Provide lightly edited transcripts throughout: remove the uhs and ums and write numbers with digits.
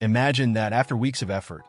Imagine that after weeks of effort,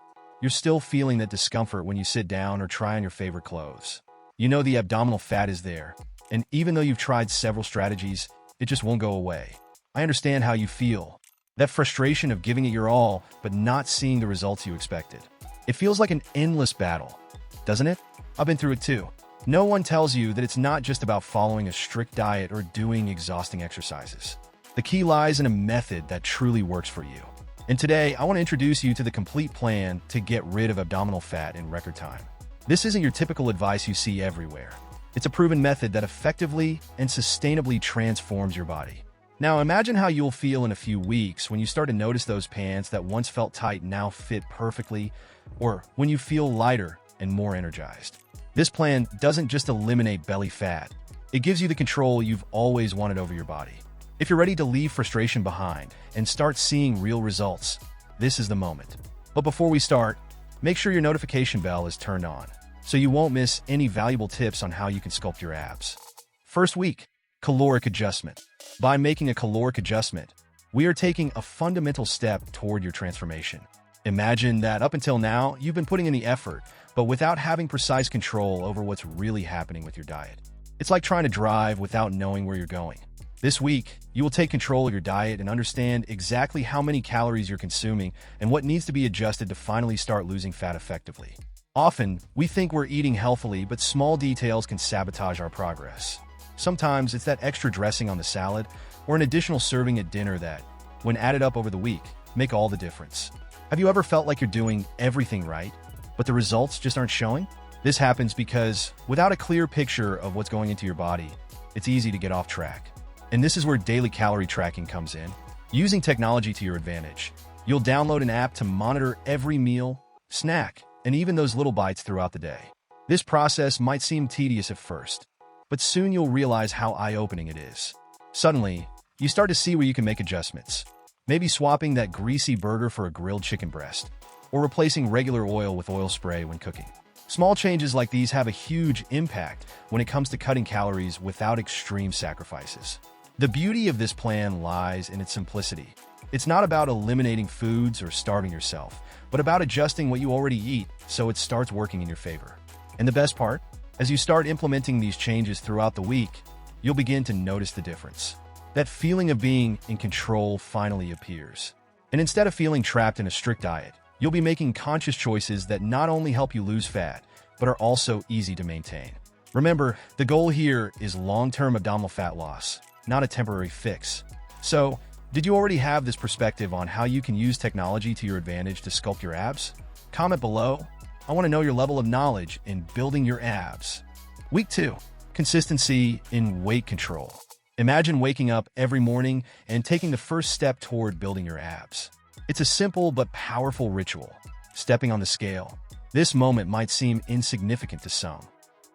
you're still feeling that discomfort when you sit down or try on your favorite clothes. You know the abdominal fat is there, and even though you've tried several strategies, it just won't go away. I understand how you feel. That frustration of giving it your all, but not seeing the results you expected. It feels like an endless battle, doesn't it? I've been through it too. No one tells you that it's not just about following a strict diet or doing exhausting exercises. The key lies in a method that truly works for you. And today, I want to introduce you to the complete plan to get rid of abdominal fat in record time. This isn't your typical advice you see everywhere. It's a proven method that effectively and sustainably transforms your body. Now imagine how you'll feel in a few weeks when you start to notice those pants that once felt tight now fit perfectly, or when you feel lighter and more energized. This plan doesn't just eliminate belly fat. It gives you the control you've always wanted over your body. If you're ready to leave frustration behind and start seeing real results, this is the moment. But before we start, make sure your notification bell is turned on so you won't miss any valuable tips on how you can sculpt your abs. First week, caloric adjustment. By making a caloric adjustment, we are taking a fundamental step toward your transformation. Imagine that up until now, you've been putting in the effort, but without having precise control over what's really happening with your diet. It's like trying to drive without knowing where you're going. This week, you will take control of your diet and understand exactly how many calories you're consuming and what needs to be adjusted to finally start losing fat effectively. Often, we think we're eating healthily, but small details can sabotage our progress. Sometimes it's that extra dressing on the salad or an additional serving at dinner that, when added up over the week, make all the difference. Have you ever felt like you're doing everything right, but the results just aren't showing? This happens because, without a clear picture of what's going into your body, it's easy to get off track. And this is where daily calorie tracking comes in. Using technology to your advantage, you'll download an app to monitor every meal, snack, and even those little bites throughout the day. This process might seem tedious at first, but soon you'll realize how eye-opening it is. Suddenly, you start to see where you can make adjustments. Maybe swapping that greasy burger for a grilled chicken breast, or replacing regular oil with oil spray when cooking. Small changes like these have a huge impact when it comes to cutting calories without extreme sacrifices. The beauty of this plan lies in its simplicity. It's not about eliminating foods or starving yourself, but about adjusting what you already eat so it starts working in your favor. And the best part? As you start implementing these changes throughout the week, you'll begin to notice the difference. That feeling of being in control finally appears. And instead of feeling trapped in a strict diet, you'll be making conscious choices that not only help you lose fat, but are also easy to maintain. Remember, the goal here is long-term abdominal fat loss, not a temporary fix. So, did you already have this perspective on how you can use technology to your advantage to sculpt your abs? Comment below. I want to know your level of knowledge in building your abs. Week 2. Consistency in weight control. Imagine waking up every morning and taking the first step toward building your abs. It's a simple but powerful ritual, stepping on the scale. This moment might seem insignificant to some,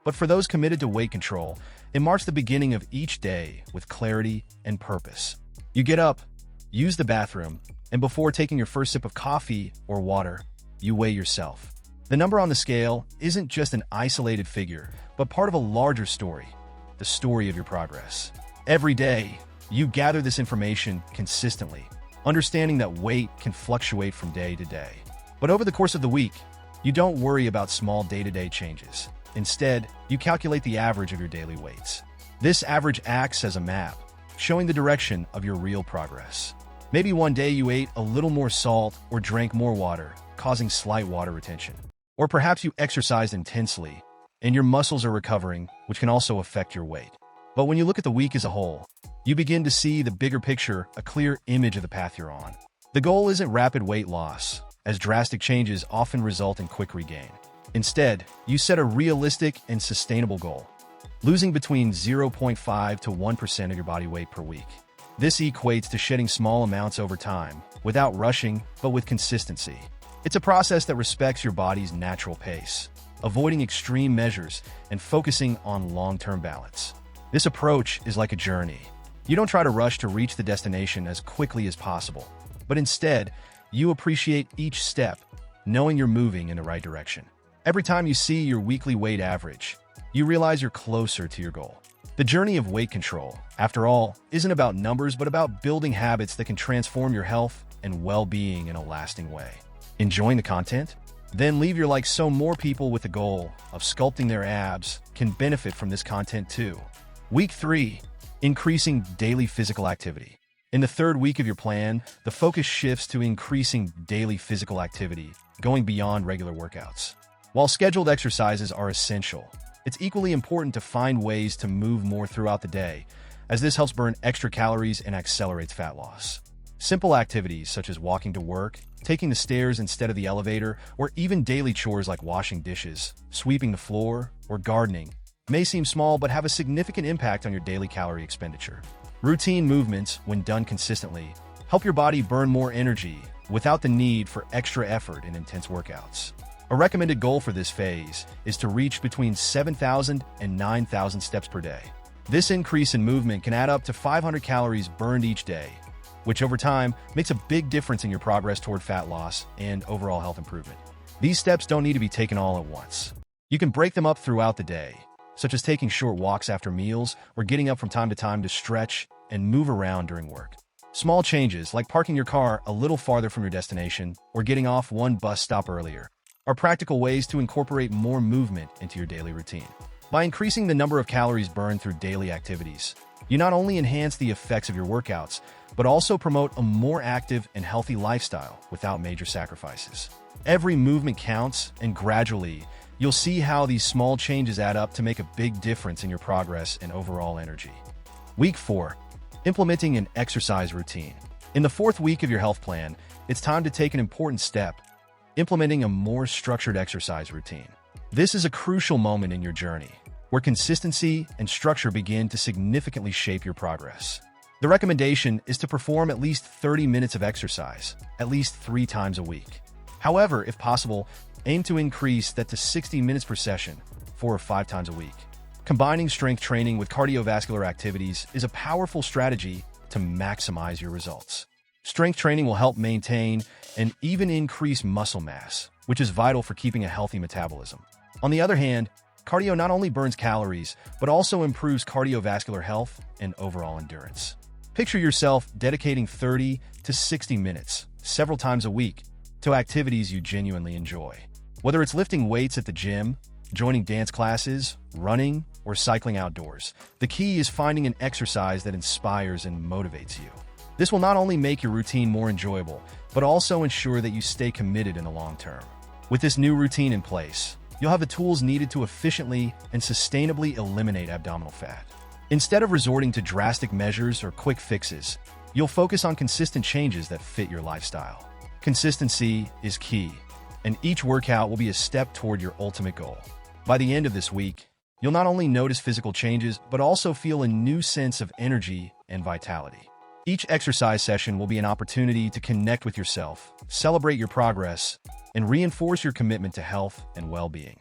but for those committed to weight control, it marks the beginning of each day with clarity and purpose. You get up, use the bathroom, and before taking your first sip of coffee or water, you weigh yourself. The number on the scale isn't just an isolated figure, but part of a larger story, the story of your progress. Every day, you gather this information consistently, understanding that weight can fluctuate from day to day. But over the course of the week, you don't worry about small day-to-day changes. Instead, you calculate the average of your daily weights. This average acts as a map, showing the direction of your real progress. Maybe one day you ate a little more salt or drank more water, causing slight water retention. Or perhaps you exercised intensely, and your muscles are recovering, which can also affect your weight. But when you look at the week as a whole, you begin to see the bigger picture, a clear image of the path you're on. The goal isn't rapid weight loss, as drastic changes often result in quick regain. Instead, you set a realistic and sustainable goal, losing between 0.5 to 1% of your body weight per week. This equates to shedding small amounts over time, without rushing, but with consistency. It's a process that respects your body's natural pace, avoiding extreme measures and focusing on long-term balance. This approach is like a journey. You don't try to rush to reach the destination as quickly as possible, but instead, you appreciate each step, knowing you're moving in the right direction. Every time you see your weekly weight average, you realize you're closer to your goal. The journey of weight control, after all, isn't about numbers but about building habits that can transform your health and well-being in a lasting way. Enjoying the content? Then leave your like so more people with the goal of sculpting their abs can benefit from this content too. Week 3. Increasing daily physical activity. In the third week of your plan, the focus shifts to increasing daily physical activity, going beyond regular workouts. While scheduled exercises are essential, it's equally important to find ways to move more throughout the day, as this helps burn extra calories and accelerates fat loss. Simple activities such as walking to work, taking the stairs instead of the elevator, or even daily chores like washing dishes, sweeping the floor, or gardening may seem small but have a significant impact on your daily calorie expenditure. Routine movements, when done consistently, help your body burn more energy without the need for extra effort in intense workouts. A recommended goal for this phase is to reach between 7,000 and 9,000 steps per day. This increase in movement can add up to 500 calories burned each day, which over time makes a big difference in your progress toward fat loss and overall health improvement. These steps don't need to be taken all at once. You can break them up throughout the day, such as taking short walks after meals or getting up from time to time to stretch and move around during work. Small changes, like parking your car a little farther from your destination or getting off one bus stop earlier, are practical ways to incorporate more movement into your daily routine. By increasing the number of calories burned through daily activities, you not only enhance the effects of your workouts, but also promote a more active and healthy lifestyle without major sacrifices. Every movement counts, and gradually, you'll see how these small changes add up to make a big difference in your progress and overall energy. Week 4. Implementing an exercise routine. In the fourth week of your health plan, it's time to take an important step: implementing a more structured exercise routine. This is a crucial moment in your journey, where consistency and structure begin to significantly shape your progress. The recommendation is to perform at least 30 minutes of exercise, at least 3 times a week. However, if possible, aim to increase that to 60 minutes per session, 4 or 5 times a week. Combining strength training with cardiovascular activities is a powerful strategy to maximize your results. Strength training will help maintain and even increase muscle mass, which is vital for keeping a healthy metabolism. On the other hand, cardio not only burns calories, but also improves cardiovascular health and overall endurance. Picture yourself dedicating 30 to 60 minutes, several times a week, to activities you genuinely enjoy. Whether it's lifting weights at the gym, joining dance classes, running, or cycling outdoors, the key is finding an exercise that inspires and motivates you. This will not only make your routine more enjoyable, but also ensure that you stay committed in the long term. With this new routine in place, you'll have the tools needed to efficiently and sustainably eliminate abdominal fat. Instead of resorting to drastic measures or quick fixes, you'll focus on consistent changes that fit your lifestyle. Consistency is key, and each workout will be a step toward your ultimate goal. By the end of this week, you'll not only notice physical changes, but also feel a new sense of energy and vitality. Each exercise session will be an opportunity to connect with yourself, celebrate your progress, and reinforce your commitment to health and well-being.